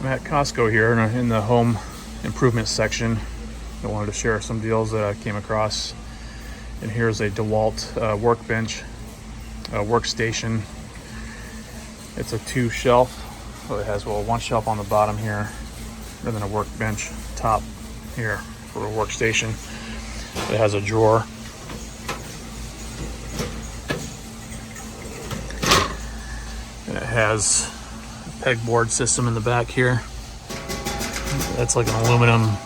I'm at Costco here in the home improvement section. I wanted to share some deals that I came across. And here's a DeWalt workbench, workstation. It's a 2-shelf. So it has one shelf on the bottom here, and then a workbench top here for a workstation. It has a drawer. And it has a pegboard system in the back here. That's like an aluminum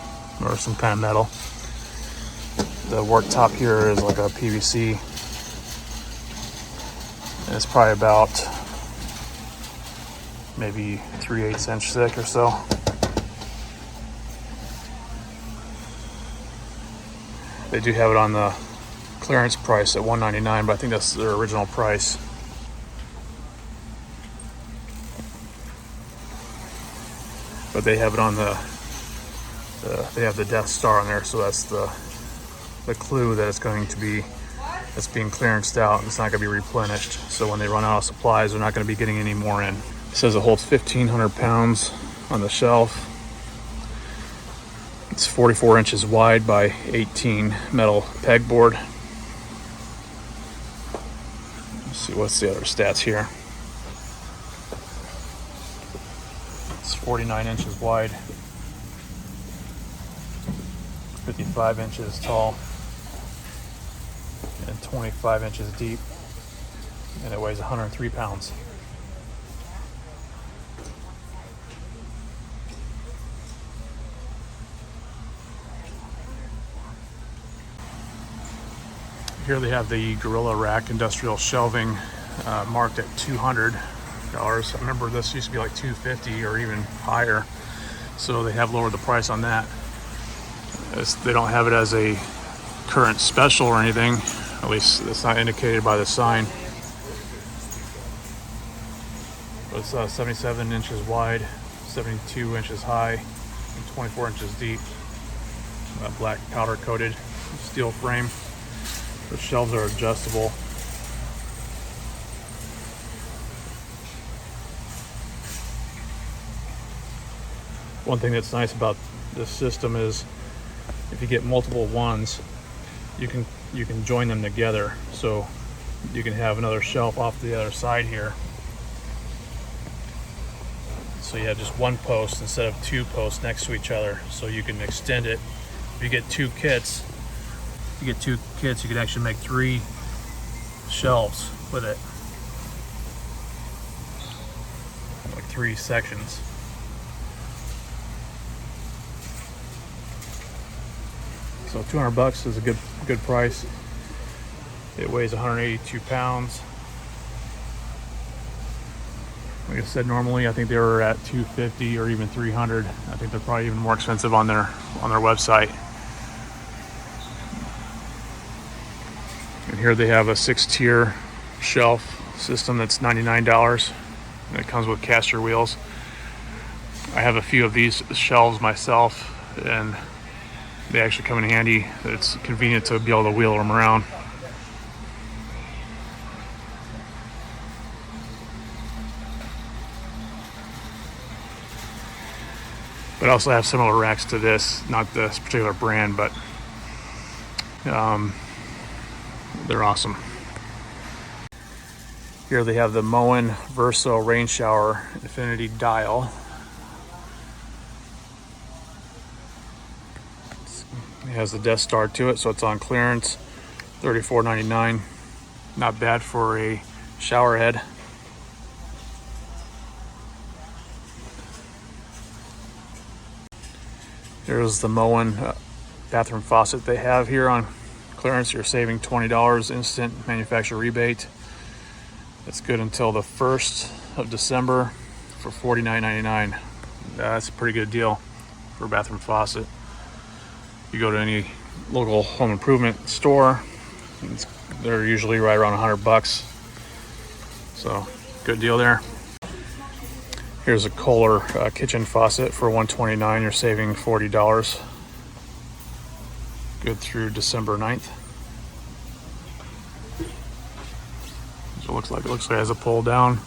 or some kind of metal. The work top here is like a PVC. And it's probably about maybe 3/8 inch thick or so. They do have it on the clearance price at $199, but I think that's their original price. But they have it on they have the Death Star on there, so that's the clue that it's being clearanced out. It's not going to be replenished. So when they run out of supplies, they're not going to be getting any more in. It says it holds 1,500 pounds on the shelf. It's 44 inches wide by 18 metal pegboard. Let's see, what's the other stats here? It's 49 inches wide, 55 inches tall, and 25 inches deep, and it weighs 103 pounds. Here they have the Gorilla Rack industrial shelving marked at $200. I remember this used to be like $250 or even higher, so they have lowered the price on that. They don't have it as a current special or anything, at least it's not indicated by the sign. But it's 77 inches wide, 72 inches high, and 24 inches deep. Black powder coated steel frame. The shelves are adjustable. One thing that's nice about this system is if you get multiple ones, you can join them together. So you can have another shelf off the other side here. So you have just one post instead of two posts next to each other. So you can extend it. If you get two kits, you can actually make 3 shelves with it. Like 3 sections. So $200 is a good price. It weighs 182 pounds. Like I said, normally I think they were at $250 or even $300. I think they're probably even more expensive on their website. And here they have a 6-tier shelf system that's $99, and it comes with caster wheels. I have a few of these shelves myself, and they actually come in handy. It's convenient to be able to wheel them around. But I also have similar racks to this, not this particular brand, but they're awesome. Here they have the Moen Verso Rain Shower Infinity Dial. It has the Death Star to it, so it's on clearance, $34.99. Not bad for a shower head. Here's the Moen bathroom faucet they have here on clearance. You're saving $20 instant manufacturer rebate. It's good until the 1st of December for $49.99. That's a pretty good deal for a bathroom faucet. You go to any local home improvement store, they're usually right around $100. So good deal there. Here's a Kohler kitchen faucet for $129. You're saving $40. Good through December 9th. So it looks like it has a pull down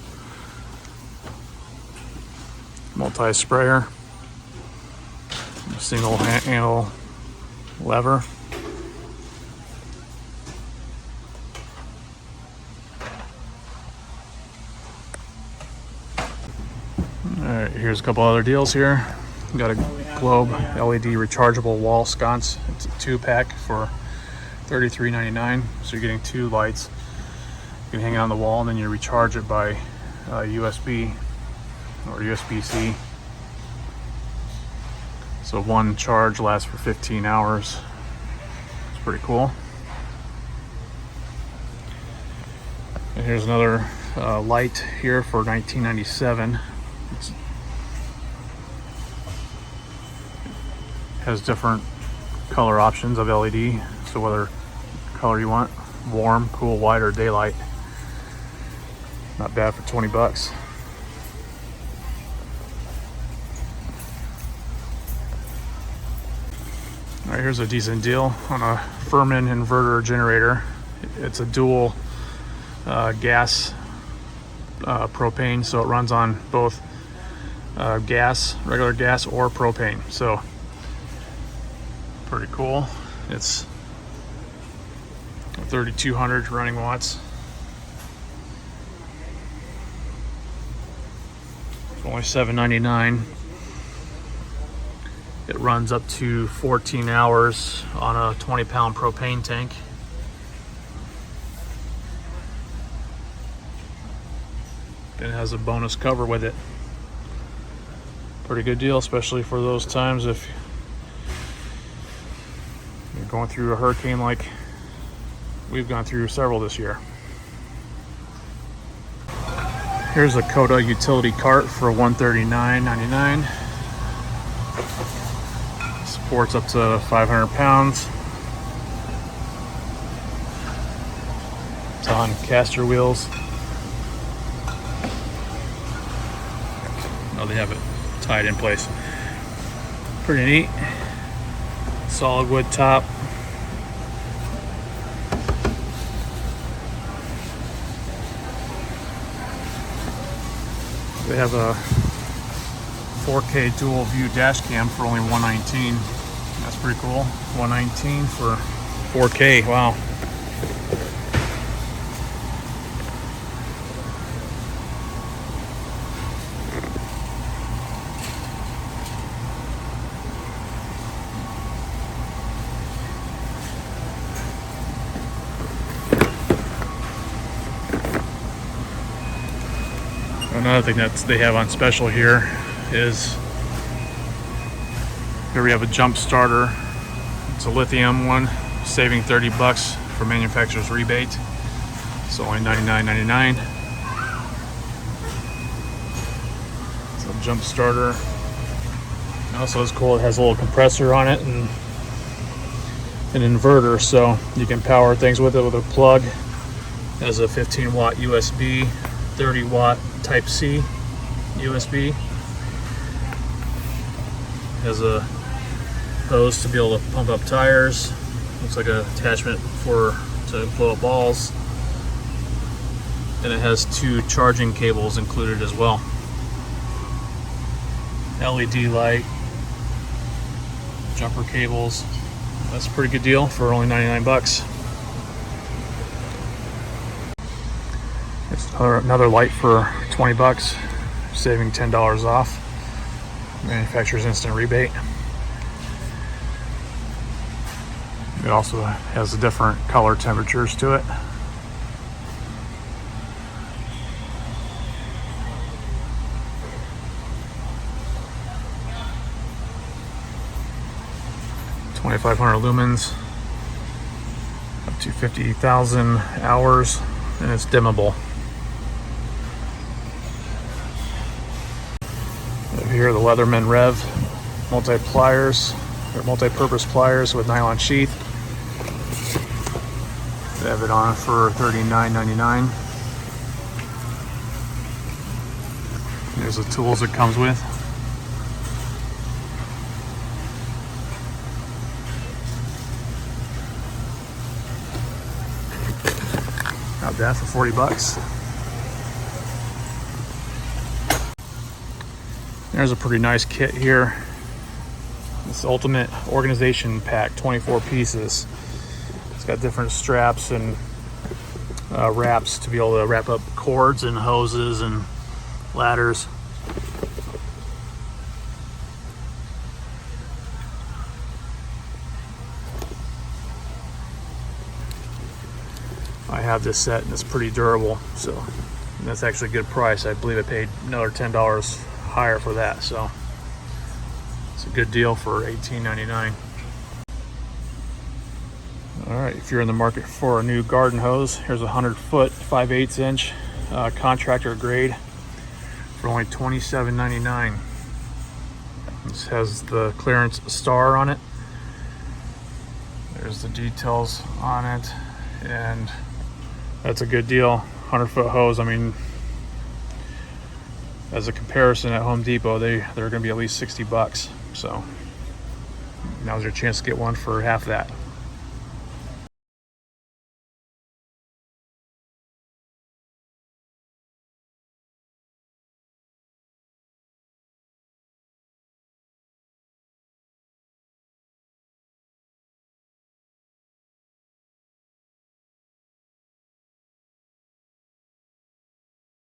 multi-sprayer, single handle lever. Alright, here's a couple other deals here. Got a Globe LED rechargeable wall sconce. It's a 2-pack for $33.99. So you're getting 2 lights. You can hang it on the wall and then you recharge it by USB or USB-C. So one charge lasts for 15 hours. It's pretty cool. And here's another light here for $19.97. Has different color options of LED, so whether color you want, warm, cool, white, or daylight. Not bad for 20 bucks. All right, here's a decent deal on a Furman inverter generator. It's a dual gas propane, so it runs on both gas, regular gas, or propane. So pretty cool. It's 3,200 running watts. It's only $7.99. It runs up to 14 hours on a 20-pound propane tank. And it has a bonus cover with it. Pretty good deal, especially for those times if you're going through a hurricane like we've gone through several this year. Here's a Coda utility cart for $139.99. Supports up to 500 pounds. It's on caster wheels. Oh, they have it tied in place. Pretty neat. Solid wood top. They have a 4K dual view dash cam for only $119. That's pretty cool. $119 for 4K. Wow. Another thing that they have on special here is here we have a jump starter. It's a lithium one, saving 30 bucks for manufacturer's rebate. It's only $99.99. It's a jump starter. And also it's cool, it has a little compressor on it and an inverter, so you can power things with it with a plug. It has a 15-watt USB, 30-watt Type-C USB. Has a hose to be able to pump up tires. Looks like an attachment to blow up balls. And it has 2 charging cables included as well. LED light, jumper cables. That's a pretty good deal for only 99 bucks. It's another light for 20 bucks, saving $10 off. Manufacturer's instant rebate. It also has different color temperatures to it. $2,500 lumens, up to 50,000 hours, and it's dimmable. Here are the Leatherman Rev multi-pliers, or multi-purpose pliers with nylon sheath. They have it on for $39.99. Here's the tools it comes with. Got that for 40 bucks. There's a pretty nice kit here. This ultimate organization pack, 24 pieces. It's got different straps and wraps to be able to wrap up cords and hoses and ladders. I have this set and it's pretty durable, so that's actually a good price. I believe I paid another $10 higher for that, so it's a good deal for $18.99. All right, if you're in the market for a new garden hose, here's a 100-foot 5/8 inch contractor grade for only $27.99. This has the clearance star on it. There's the details on it, and that's a good deal. 100-foot hose. I mean, as a comparison, at Home Depot, they're going to be at least $60. So now's your chance to get one for half that.